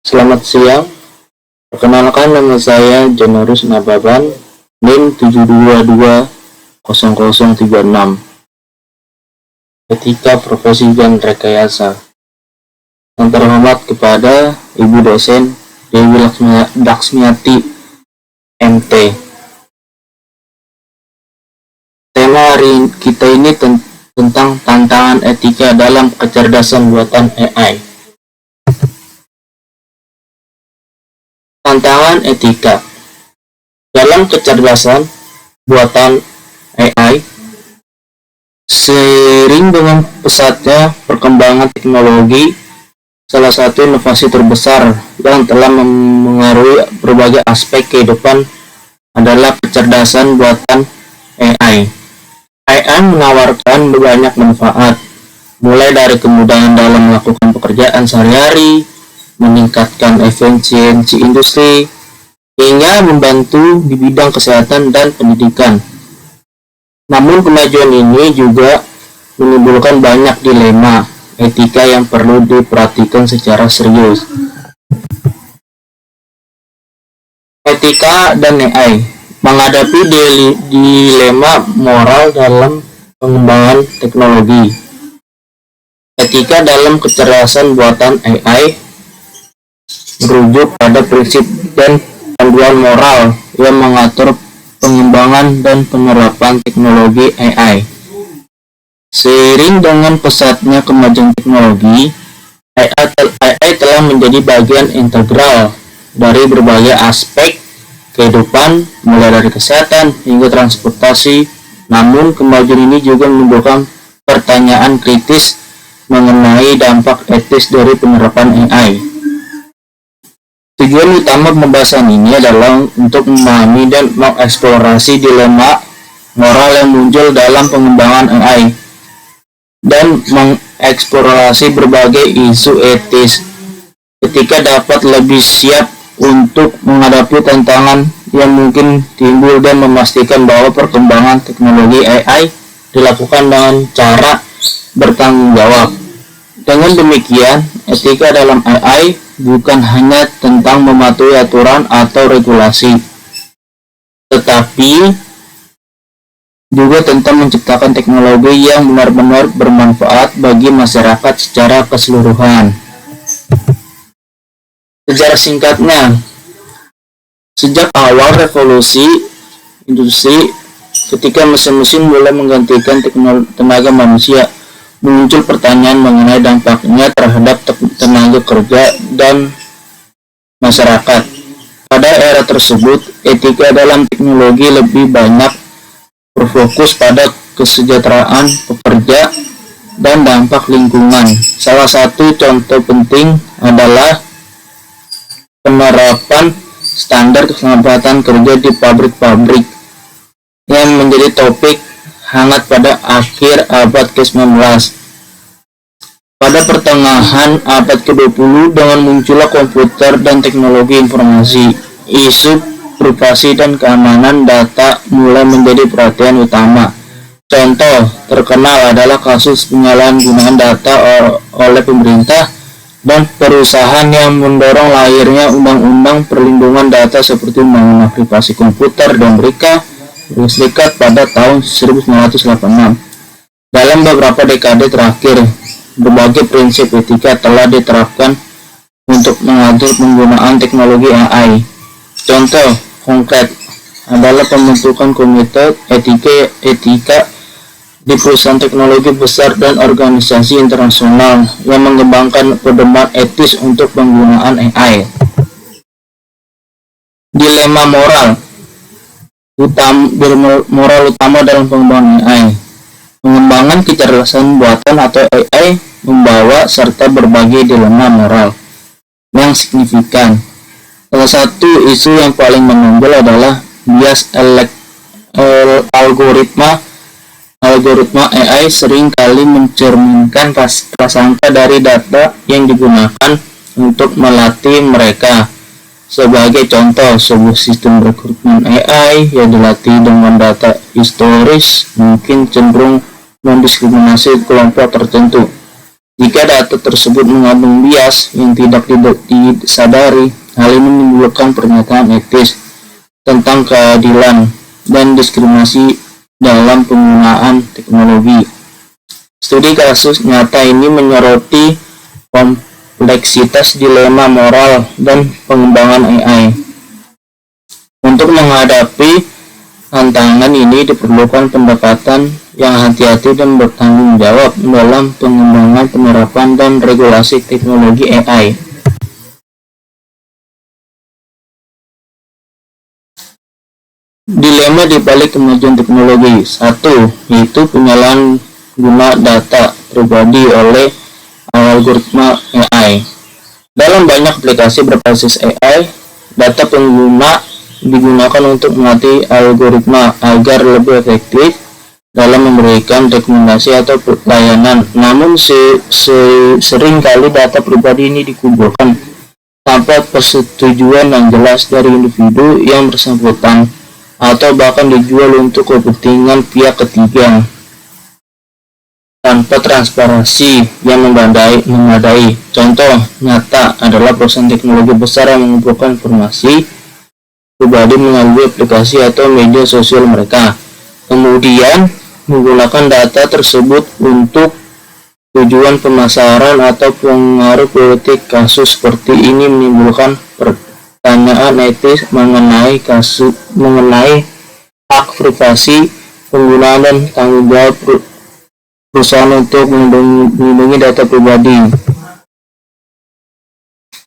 Selamat siang, perkenalkan nama saya Janarus Nababan, NIM 7220036, Etika Profesi dan Rekayasa. Yang terhormat kepada Ibu dosen Dewi Laksmiati, MT. Tema hari kita ini tentang tantangan etika dalam kecerdasan buatan AI. Tantangan etika dalam kecerdasan buatan AI. Seiring dengan pesatnya perkembangan teknologi, salah satu inovasi terbesar yang telah mengaruhi berbagai aspek kehidupan adalah kecerdasan buatan AI. AI menawarkan banyak manfaat, mulai dari kemudahan dalam melakukan pekerjaan sehari-hari, meningkatkan efisiensi industri, hingga membantu di bidang kesehatan dan pendidikan. Namun kemajuan ini juga menimbulkan banyak dilema etika yang perlu diperhatikan secara serius. Etika dan AI menghadapi dilema moral dalam pengembangan teknologi. Etika dalam kecerdasan buatan AI merujuk pada prinsip dan panduan moral yang mengatur pengembangan dan penerapan teknologi AI. Seiring dengan pesatnya kemajuan teknologi, AI telah menjadi bagian integral dari berbagai aspek kehidupan, mulai dari kesehatan hingga transportasi. Namun kemajuan ini juga menimbulkan pertanyaan kritis mengenai dampak etis dari penerapan AI. Tujuan utama pembahasan ini adalah untuk memahami dan mengeksplorasi dilema moral yang muncul dalam pengembangan AI dan mengeksplorasi berbagai isu etis. Ketika dapat lebih siap untuk menghadapi tantangan yang mungkin timbul dan memastikan bahwa perkembangan teknologi AI dilakukan dengan cara bertanggung jawab. Dengan demikian, etika dalam AI bukan hanya tentang mematuhi aturan atau regulasi, tetapi juga tentang menciptakan teknologi yang benar-benar bermanfaat bagi masyarakat secara keseluruhan. Sejarah singkatnya, sejak awal revolusi industri, ketika mesin-mesin mulai menggantikan tenaga manusia, muncul pertanyaan mengenai dampaknya terhadap tenaga kerja dan masyarakat. Pada era tersebut, etika dalam teknologi lebih banyak berfokus pada kesejahteraan pekerja dan dampak lingkungan. Salah satu contoh penting adalah penerapan standar keselamatan kerja di pabrik-pabrik yang menjadi topik hangat pada akhir abad ke-19. Pada pertengahan abad ke-20, dengan munculnya komputer dan teknologi informasi, isu privasi dan keamanan data mulai menjadi perhatian utama. Contoh terkenal adalah kasus penyalahgunaan data oleh pemerintah dan perusahaan yang mendorong lahirnya undang-undang perlindungan data seperti Undang-Undang Privasi Komputer di Amerika Serikat pada tahun 1986. Dalam beberapa dekade terakhir, berbagai prinsip etika telah diterapkan untuk mengatur penggunaan teknologi AI. Contoh konkret adalah pembentukan komite etika di perusahaan teknologi besar dan organisasi internasional yang mengembangkan pedoman etis untuk penggunaan AI. Dilema moral utama dalam pengembangan AI. Pengembangan kecerdasan buatan atau AI membawa serta berbagai dilema moral yang signifikan. Salah satu isu yang paling menonjol adalah bias algoritma AI sering kali mencerminkan prasangka dari data yang digunakan untuk melatih mereka. Sebagai contoh, sebuah sistem rekrutmen AI yang dilatih dengan data historis mungkin cenderung mendiskriminasi kelompok tertentu. Jika data tersebut mengandung bias yang tidak disadari, hal ini menimbulkan pernyataan etis tentang keadilan dan diskriminasi dalam penggunaan teknologi. Studi kasus nyata ini menyoroti kompleksitas dilema moral dan pengembangan AI. Untuk menghadapi tantangan ini diperlukan pendekatan yang hati-hati dan bertanggung jawab dalam pengembangan, penerapan, dan regulasi teknologi AI. Dilema di balik kemajuan teknologi. 1. Yaitu penyalahgunaan guna data pribadi oleh algoritma AI. Dalam banyak aplikasi berbasis AI, data pengguna digunakan untuk melatih algoritma agar lebih efektif dalam memberikan rekomendasi atau layanan. Namun sering kali data pribadi ini dikumpulkan tanpa persetujuan yang jelas dari individu yang bersangkutan atau bahkan dijual untuk kepentingan pihak ketiga tanpa transparansi yang memadai. Contoh nyata adalah perusahaan teknologi besar yang mengumpulkan informasi pribadi melalui aplikasi atau media sosial mereka, kemudian menggunakan data tersebut untuk tujuan pemasaran atau pengaruh politik. Kasus seperti ini menimbulkan pertanyaan etis mengenai hak privasi pengguna dan tanggung jawab perusahaan untuk melindungi data pribadi.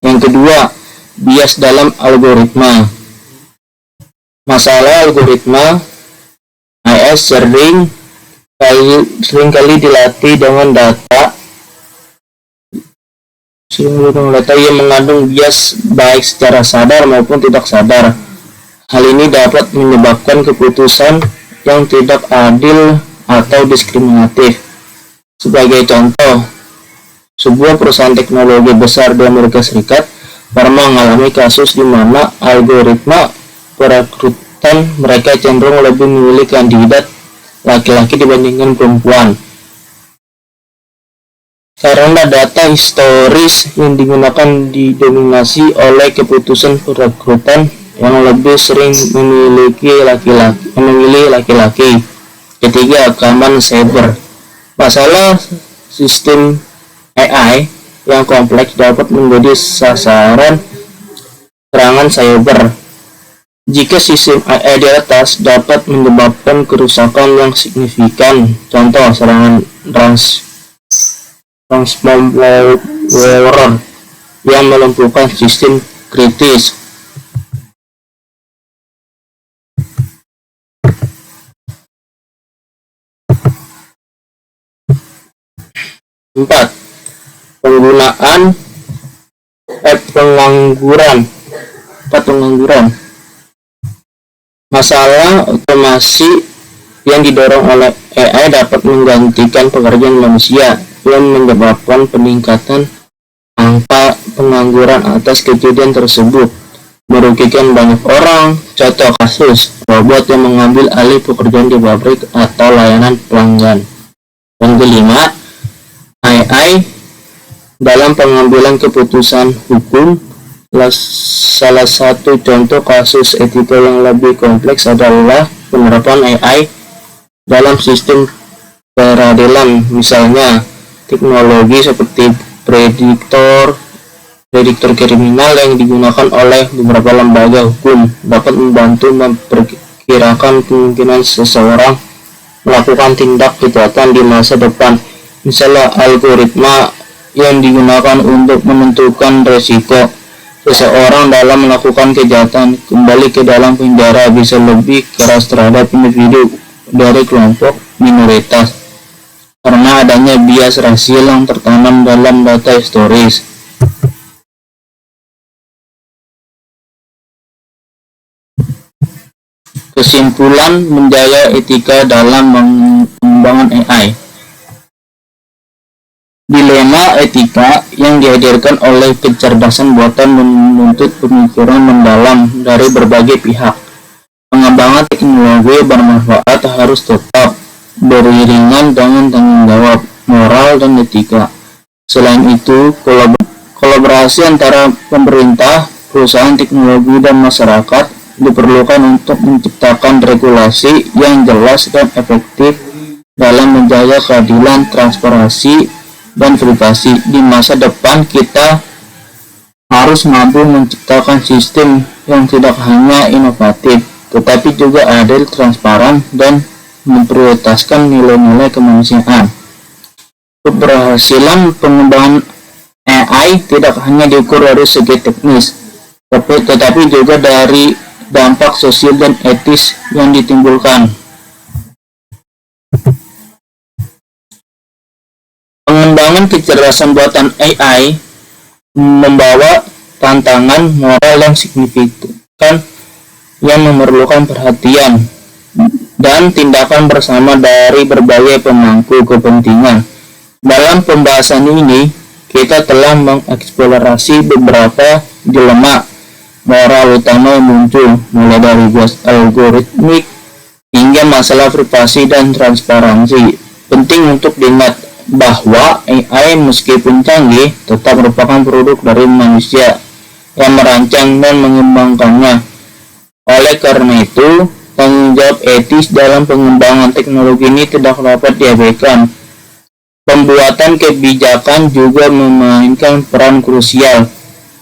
Yang kedua, bias dalam algoritma. Masalah algoritma AI sering kali dilatih dengan data yang mengandung bias baik secara sadar maupun tidak sadar. Hal ini dapat menyebabkan keputusan yang tidak adil atau diskriminatif. Sebagai contoh, sebuah perusahaan teknologi besar di Amerika Serikat pernah mengalami kasus di mana algoritma perekrutan mereka cenderung lebih memilih kandidat laki-laki dibandingkan perempuan. Karena data historis yang digunakan didominasi oleh keputusan perekrutan yang lebih sering memilih laki-laki. Ketiga, keamanan cyber. Masalah sistem AI yang kompleks dapat menjadi sasaran serangan cyber. Jika sistem AI di atas dapat menyebabkan kerusakan yang signifikan, contoh serangan ransomware yang melumpuhkan sistem kritis. Empat, penggunaan pengangguran. Masalah otomasi yang didorong oleh AI dapat menggantikan pekerjaan manusia yang menyebabkan peningkatan angka pengangguran. Atas kejadian tersebut merugikan banyak orang. Contoh kasus, robot yang mengambil alih pekerjaan di pabrik atau layanan pelanggan. Yang kelima, AI dalam pengambilan keputusan hukum. Salah satu contoh kasus etika yang lebih kompleks adalah penerapan AI dalam sistem peradilan. Misalnya, teknologi seperti prediktor kriminal yang digunakan oleh beberapa lembaga hukum dapat membantu memperkirakan kemungkinan seseorang melakukan tindak kejahatan di masa depan. Misalnya, algoritma yang digunakan untuk menentukan resiko seseorang dalam melakukan kejahatan kembali ke dalam penjara bisa lebih keras terhadap individu dari kelompok minoritas karena adanya bias rasial yang tertanam dalam data historis. Kesimpulan, menjaga etika dalam pengembangan AI. Dilema etika yang dihadirkan oleh kecerdasan buatan menuntut pemikiran mendalam dari berbagai pihak. Pengembangan teknologi bermanfaat harus tetap beriringan dengan tanggung jawab moral dan etika. Selain itu, kolaborasi antara pemerintah, perusahaan teknologi, dan masyarakat diperlukan untuk menciptakan regulasi yang jelas dan efektif dalam menjaga keadilan, transparansi, dan privasi. Di masa depan, kita harus mampu menciptakan sistem yang tidak hanya inovatif, tetapi juga adil, transparan, dan memprioritaskan nilai-nilai kemanusiaan. Keberhasilan pengembangan AI tidak hanya diukur dari segi teknis, tetapi juga dari dampak sosial dan etis yang ditimbulkan. Pengembangan kecerdasan buatan AI membawa tantangan moral yang signifikan yang memerlukan perhatian dan tindakan bersama dari berbagai pemangku kepentingan. Dalam pembahasan ini, kita telah mengeksplorasi beberapa dilema moral utama yang muncul, mulai dari bias algoritmik hingga masalah privasi dan transparansi. Penting untuk diingat bahwa AI meskipun canggih tetap merupakan produk dari manusia yang merancang dan mengembangkannya. Oleh karena itu, tanggung jawab etis dalam pengembangan teknologi ini tidak dapat diabaikan. Pembuatan kebijakan juga memainkan peran krusial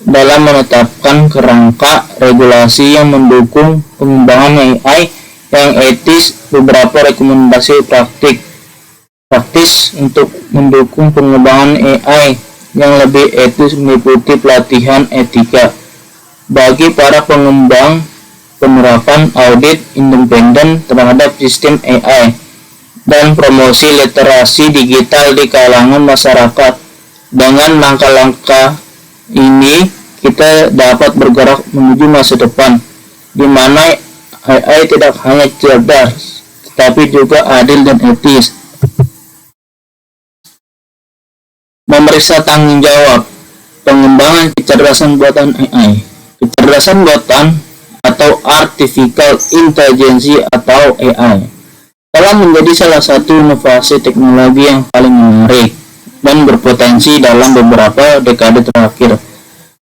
dalam menetapkan kerangka regulasi yang mendukung pengembangan AI yang etis. Beberapa rekomendasi praktis untuk mendukung pengembangan AI yang lebih etis meliputi pelatihan etika bagi para pengembang, penerapan audit independen terhadap sistem AI, dan promosi literasi digital di kalangan masyarakat. Dengan langkah-langkah ini, kita dapat bergerak menuju masa depan di mana AI tidak hanya cerdas, tetapi juga adil dan etis. Memeriksa tanggung jawab pengembangan kecerdasan buatan AI. Kecerdasan buatan atau Artificial Intelligence atau AI telah menjadi salah satu inovasi teknologi yang paling menarik dan berpotensi dalam beberapa dekade terakhir.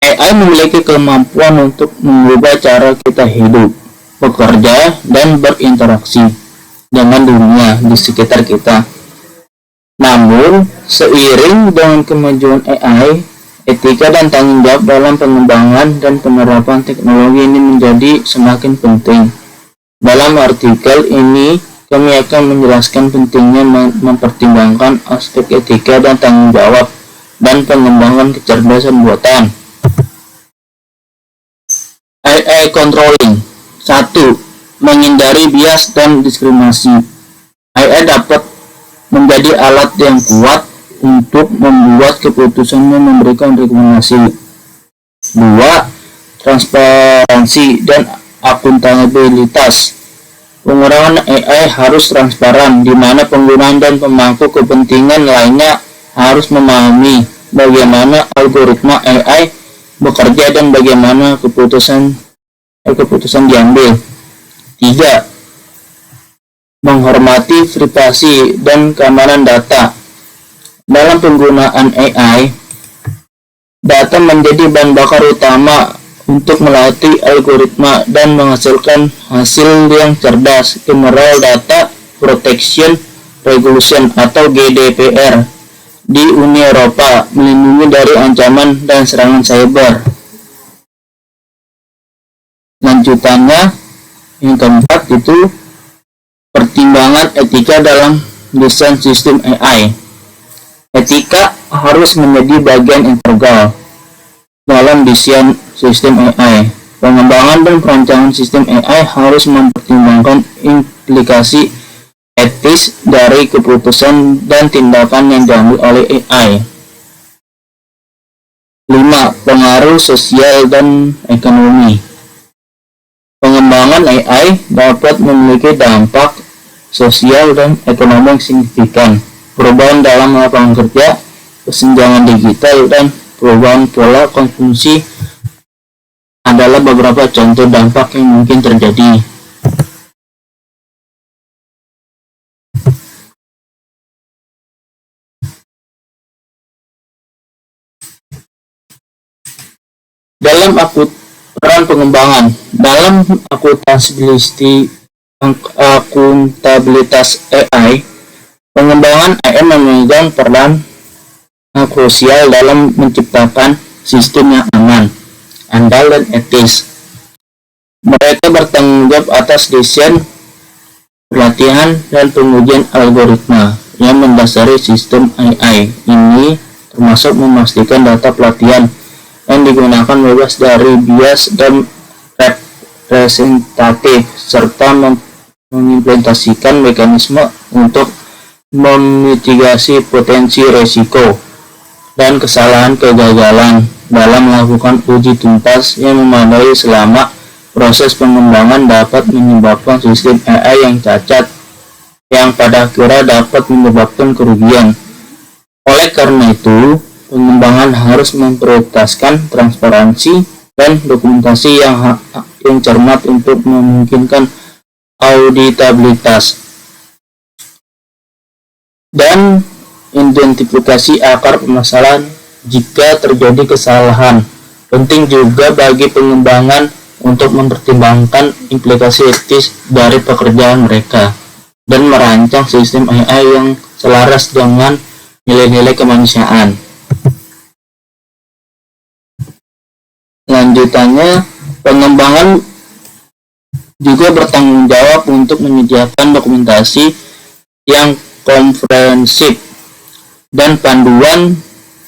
AI memiliki kemampuan untuk mengubah cara kita hidup, bekerja, dan berinteraksi dengan dunia di sekitar kita. Namun, seiring dengan kemajuan AI, etika dan tanggung jawab dalam pengembangan dan penerapan teknologi ini menjadi semakin penting. Dalam artikel ini, kami akan menjelaskan pentingnya mempertimbangkan aspek etika dan tanggung jawab dan pengembangan kecerdasan buatan. AI controlling. 1. Menghindari bias dan diskriminasi. AI dapat menjadi alat yang kuat untuk membuat keputusan yang memberikan rekomendasi. 2. Transparansi dan akuntabilitas. Penggunaan AI harus transparan, di mana penggunaan dan pemangku kepentingan lainnya harus memahami bagaimana algoritma AI bekerja dan bagaimana keputusan diambil. 3. Menghormati privasi dan keamanan data. Dalam penggunaan AI, data menjadi bahan bakar utama untuk melatih algoritma dan menghasilkan hasil yang cerdas. General Data Protection Regulation atau GDPR di Uni Eropa melindungi dari ancaman dan serangan cyber. Lanjutannya, yang keempat itu pertimbangan etika dalam desain sistem AI. Etika harus menjadi bagian integral dalam desain sistem AI. Pengembangan dan perancangan sistem AI harus mempertimbangkan implikasi etis dari keputusan dan tindakan yang diambil oleh AI. 5. Pengaruh sosial dan ekonomi. Pengembangan AI dapat memiliki dampak sosial dan ekonomi yang signifikan. Perubahan dalam lapangan kerja, kesenjangan digital, dan perubahan pola konsumsi adalah beberapa contoh dampak yang mungkin terjadi. Peran pengembangan dalam akuntabilitas AI, pengembangan AI memegang peran krusial dalam menciptakan sistem yang aman, andal, dan etis. Mereka bertanggung jawab atas desain, pelatihan, dan pengujian algoritma yang mendasari sistem AI. Ini termasuk memastikan data pelatihan yang digunakan bebas dari bias dan representatif, serta mengimplementasikan mekanisme untuk memitigasi potensi risiko dan kesalahan kegagalan dalam melakukan uji tuntas yang memadai selama proses pengembangan dapat menyebabkan sistem AI yang cacat, yang pada akhirnya dapat menyebabkan kerugian. Oleh karena itu, pengembangan harus memprioritaskan transparansi dan dokumentasi yang cermat untuk memungkinkan auditabilitas dan identifikasi akar permasalahan jika terjadi kesalahan. Penting juga bagi pengembangan untuk mempertimbangkan implikasi etis dari pekerjaan mereka dan merancang sistem AI yang selaras dengan nilai-nilai kemanusiaan. Lanjutannya, pengembangan juga bertanggung jawab untuk menyediakan dokumentasi yang komprehensif dan panduan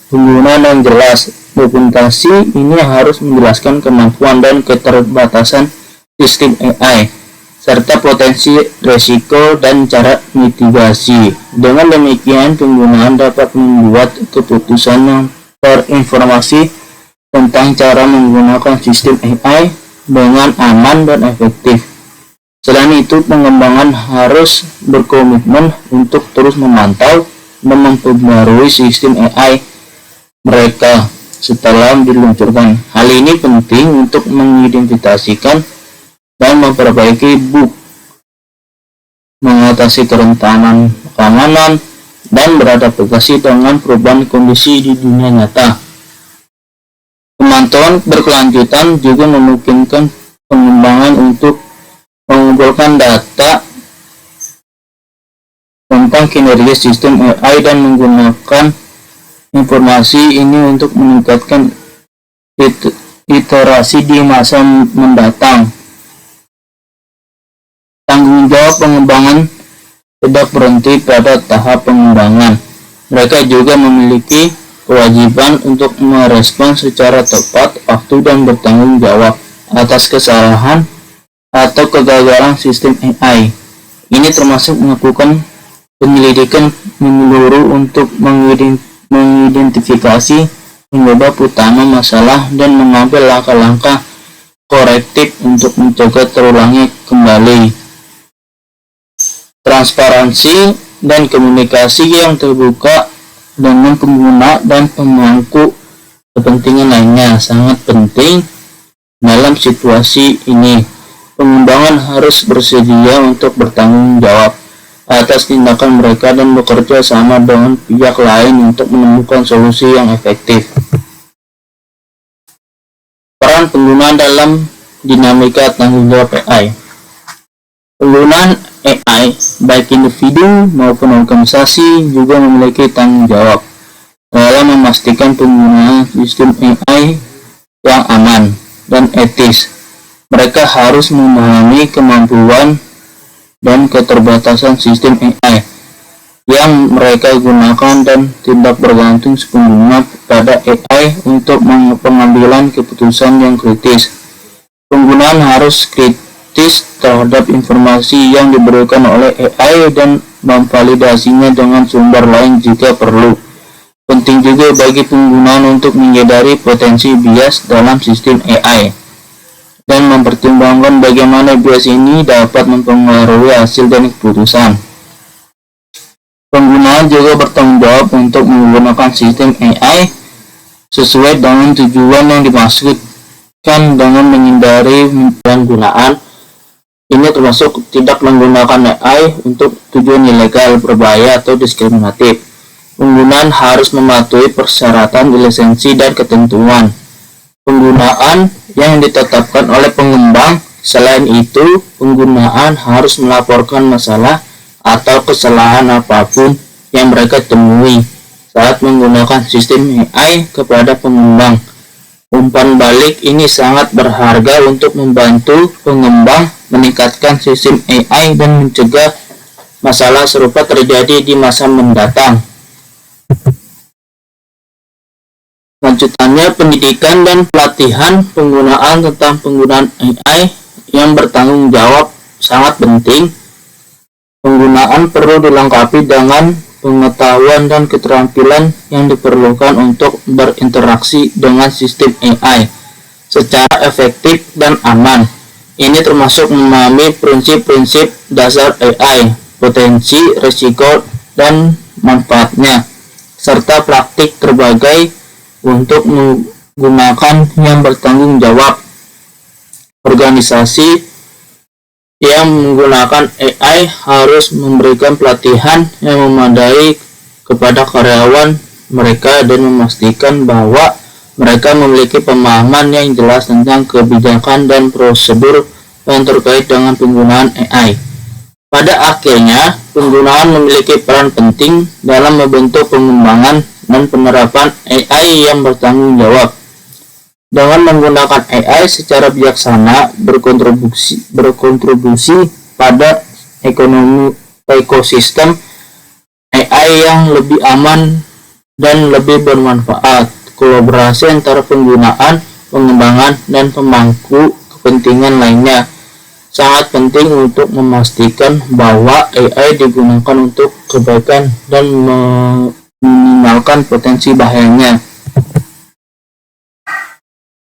penggunaan yang jelas. Dokumentasi ini harus menjelaskan kemampuan dan keterbatasan sistem AI, serta potensi risiko dan cara mitigasi. Dengan demikian, penggunaan dapat membuat keputusan yang terinformasi tentang cara menggunakan sistem AI dengan aman dan efektif. Selain itu, pengembangan harus berkomitmen untuk terus memantau dan memperbarui sistem AI mereka setelah diluncurkan. Hal ini penting untuk mengidentifikasikan dan memperbaiki bug, mengatasi kerentanan keamanan, dan beradaptasi dengan perubahan kondisi di dunia nyata. Pemantauan berkelanjutan juga memungkinkan pengembangan untuk mengumpulkan data tentang kinerja sistem AI dan menggunakan informasi ini untuk meningkatkan iterasi di masa mendatang. Tanggung jawab pengembangan tidak berhenti pada tahap pengembangan. Mereka juga memiliki kewajiban untuk merespon secara tepat waktu dan bertanggung jawab atas kesalahan atau kegagalan sistem AI. Ini termasuk melakukan penyelidikan menyeluruh untuk mengidentifikasi penyebab utama masalah dan mengambil langkah-langkah korektif untuk mencegah terulangnya kembali. Transparansi dan komunikasi yang terbuka dengan pengguna dan pemangku kepentingan lainnya sangat penting dalam situasi ini. Pengembangan harus bersedia untuk bertanggung jawab atas tindakan mereka dan bekerja sama dengan pihak lain untuk menemukan solusi yang efektif. Peran pengguna dalam dinamika tanggung jawab AI. Penggunaan AI, baik individu maupun organisasi, juga memiliki tanggung jawab dalam memastikan penggunaan sistem AI yang aman dan etis. Mereka harus memahami kemampuan dan keterbatasan sistem AI yang mereka gunakan dan tidak bergantung sepenuhnya pada AI untuk pengambilan keputusan yang kritis. Penggunaan harus kritis terhadap informasi yang diberikan oleh AI dan memvalidasinya dengan sumber lain jika perlu. Penting juga bagi penggunaan untuk menyadari potensi bias dalam sistem AI dan mempertimbangkan bagaimana bias ini dapat mempengaruhi hasil dan keputusan. Penggunaan juga bertanggung jawab untuk menggunakan sistem AI sesuai dengan tujuan yang dimaksudkan dengan menghindari penyalahgunaan. Ini termasuk tidak menggunakan AI untuk tujuan ilegal, berbahaya, atau diskriminatif. Penggunaan harus mematuhi persyaratan lisensi dan ketentuan penggunaan yang ditetapkan oleh pengembang. Selain itu, penggunaan harus melaporkan masalah atau kesalahan apapun yang mereka temui saat menggunakan sistem AI kepada pengembang. Umpan balik ini sangat berharga untuk membantu pengembang meningkatkan sistem AI dan mencegah masalah serupa terjadi di masa mendatang. Lanjutannya, pendidikan dan pelatihan penggunaan tentang penggunaan AI yang bertanggung jawab sangat penting. Penggunaan perlu dilengkapi dengan pengetahuan dan keterampilan yang diperlukan untuk berinteraksi dengan sistem AI secara efektif dan aman. Ini termasuk memahami prinsip-prinsip dasar AI, potensi, risiko, dan manfaatnya, serta praktik terbagai untuk menggunakan yang bertanggung jawab. Organisasi yang menggunakan AI harus memberikan pelatihan yang memadai kepada karyawan mereka dan memastikan bahwa mereka memiliki pemahaman yang jelas tentang kebijakan dan prosedur yang terkait dengan penggunaan AI. Pada akhirnya, penggunaan memiliki peran penting dalam membentuk pengembangan dan penerapan AI yang bertanggung jawab. Dengan menggunakan AI secara bijaksana berkontribusi pada ekonomi ekosistem AI yang lebih aman dan lebih bermanfaat. Kolaborasi antara penggunaan, pengembangan, dan pemangku kepentingan lainnya sangat penting untuk memastikan bahwa AI digunakan untuk kebaikan dan meminimalkan potensi bahayanya.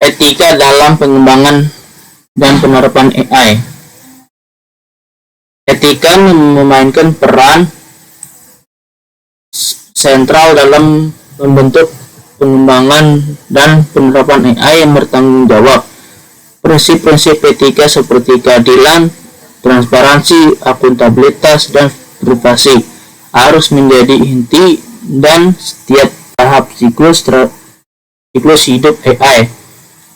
Etika dalam pengembangan dan penerapan AI. Etika memainkan peran sentral dalam membentuk pengembangan dan penerapan AI yang bertanggung jawab. Prinsip-prinsip etika seperti keadilan, transparansi, akuntabilitas, dan privasi harus menjadi inti dan setiap tahap siklus hidup AI.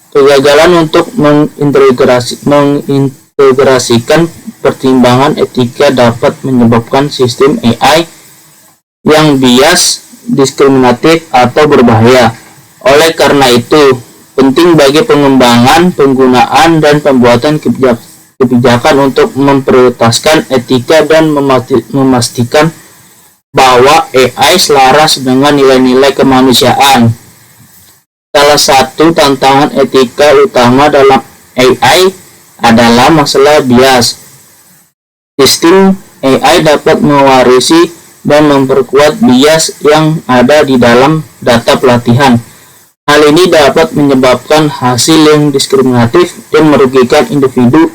Kegagalan untuk mengintegrasikan pertimbangan etika dapat menyebabkan sistem AI yang bias, diskriminatif, atau berbahaya. Oleh karena itu, penting bagi pengembangan, penggunaan, dan pembuatan kebijakan untuk memprioritaskan etika dan memastikan bahwa AI selaras dengan nilai-nilai kemanusiaan. Salah satu tantangan etika utama dalam AI adalah masalah bias. Sistem AI dapat mewarisi dan memperkuat bias yang ada di dalam data pelatihan. Hal ini dapat menyebabkan hasil yang diskriminatif dan merugikan individu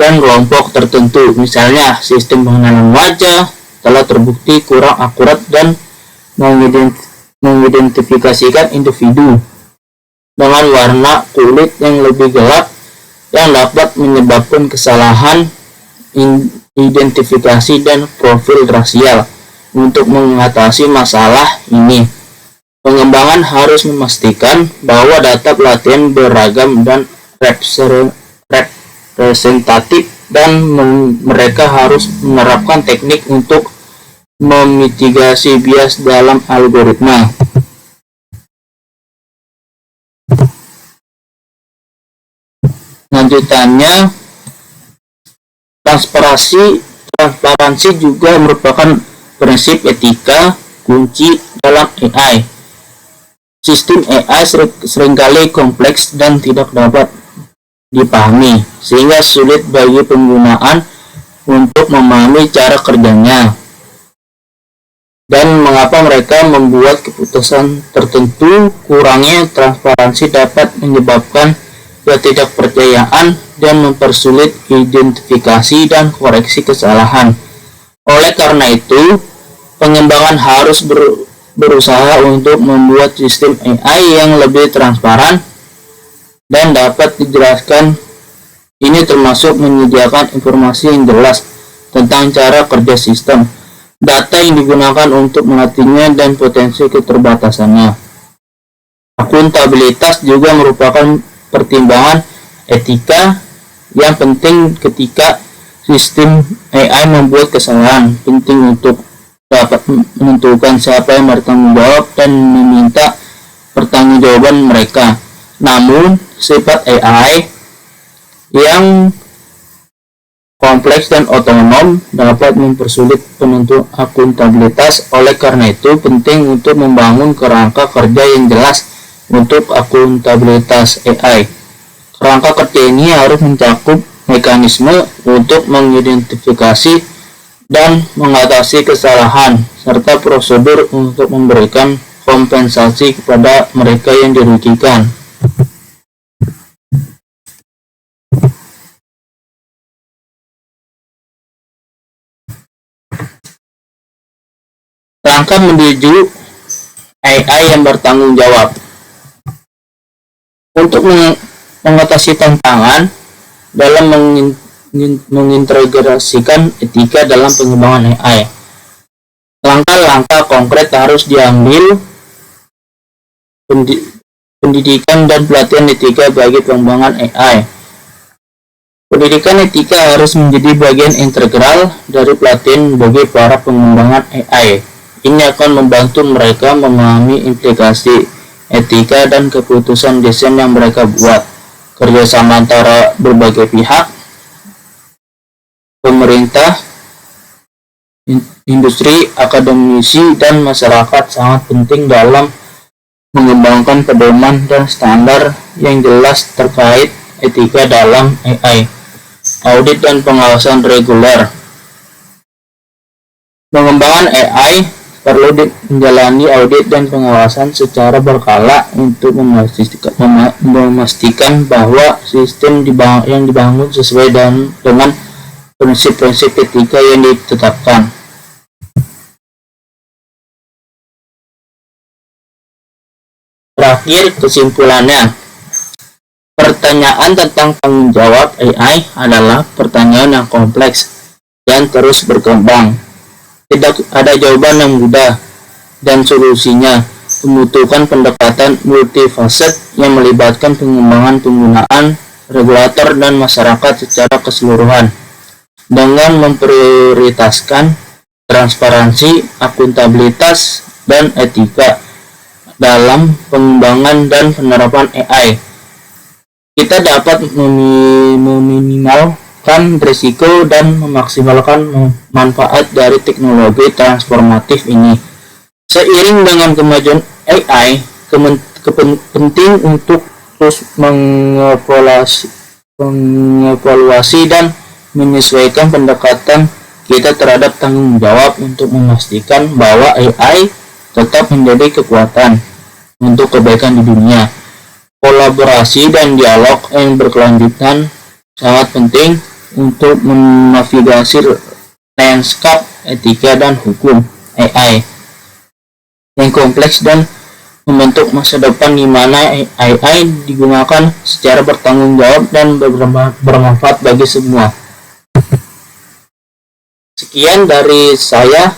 dan kelompok tertentu. Misalnya, sistem pengenalan wajah telah terbukti kurang akurat dan mengidentifikasikan individu dengan warna kulit yang lebih gelap yang dapat menyebabkan kesalahan identifikasi dan profil rasial. Untuk mengatasi masalah ini, pengembangan harus memastikan bahwa data pelatihan beragam dan representatif, dan mereka harus menerapkan teknik untuk memitigasi bias dalam algoritma. Lanjutannya, transparansi juga merupakan prinsip etika kunci dalam AI. Sistem AI seringkali kompleks dan tidak dapat dipahami, sehingga sulit bagi penggunaan untuk memahami cara kerjanya dan mengapa mereka membuat keputusan tertentu. Kurangnya transparansi dapat menyebabkan ketidakpercayaan dan mempersulit identifikasi dan koreksi kesalahan. Oleh karena itu, pengembangan harus berusaha untuk membuat sistem AI yang lebih transparan dan dapat dijelaskan. Ini termasuk menyediakan informasi yang jelas tentang cara kerja sistem, data yang digunakan untuk melatihnya, dan potensi keterbatasannya. Akuntabilitas juga merupakan pertimbangan etika yang penting ketika sistem AI membuat kesalahan. Penting untuk dapat menentukan siapa yang bertanggung jawab dan meminta pertanggungjawaban mereka. Namun, sifat AI yang kompleks dan otonom dapat mempersulit penentu akuntabilitas. Oleh karena itu, penting untuk membangun kerangka kerja yang jelas untuk akuntabilitas AI. Kerangka kerja ini harus mencakup mekanisme untuk mengidentifikasi dan mengatasi kesalahan, serta prosedur untuk memberikan kompensasi kepada mereka yang dirugikan. Langkah menuju AI yang bertanggung jawab. Untuk mengatasi tantangan dalam mengintegrasikan etika dalam pengembangan AI, langkah-langkah konkret harus diambil. Pendidikan dan pelatihan etika bagi pengembangan AI. Pendidikan etika harus menjadi bagian integral dari pelatihan bagi para pengembangan AI. Ini akan membantu mereka memahami implikasi etika dan keputusan desain yang mereka buat. Kerjasama antara berbagai pihak, pemerintah, industri, akademisi, dan masyarakat sangat penting dalam mengembangkan pedoman dan standar yang jelas terkait etika dalam AI. Audit dan pengawasan reguler. Pengembangan AI perlu menjalani audit dan pengawasan secara berkala untuk memastikan bahwa sistem yang dibangun sesuai dengan prinsip-prinsip etika yang ditetapkan. Terakhir, kesimpulannya, pertanyaan tentang tanggung jawab AI adalah pertanyaan yang kompleks dan terus berkembang. Tidak ada jawaban yang mudah, dan solusinya membutuhkan pendekatan multifaset yang melibatkan pengembangan penggunaan, regulator, dan masyarakat secara keseluruhan. Dengan memprioritaskan transparansi, akuntabilitas, dan etika dalam pengembangan dan penerapan AI, kita dapat meminimalkan risiko dan memaksimalkan manfaat dari teknologi transformatif ini. Seiring dengan kemajuan AI, penting untuk terus mengevaluasi dan menyesuaikan pendekatan kita terhadap tanggung jawab untuk memastikan bahwa AI tetap menjadi kekuatan untuk kebaikan di dunia. Kolaborasi dan dialog yang berkelanjutan sangat penting untuk menavigasi lanskap etika dan hukum AI yang kompleks dan membentuk masa depan di mana AI digunakan secara bertanggung jawab dan bermanfaat bagi semua. Sekian dari saya.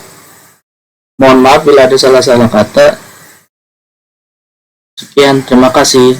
Mohon maaf bila ada salah-salah kata. Sekian, terima kasih.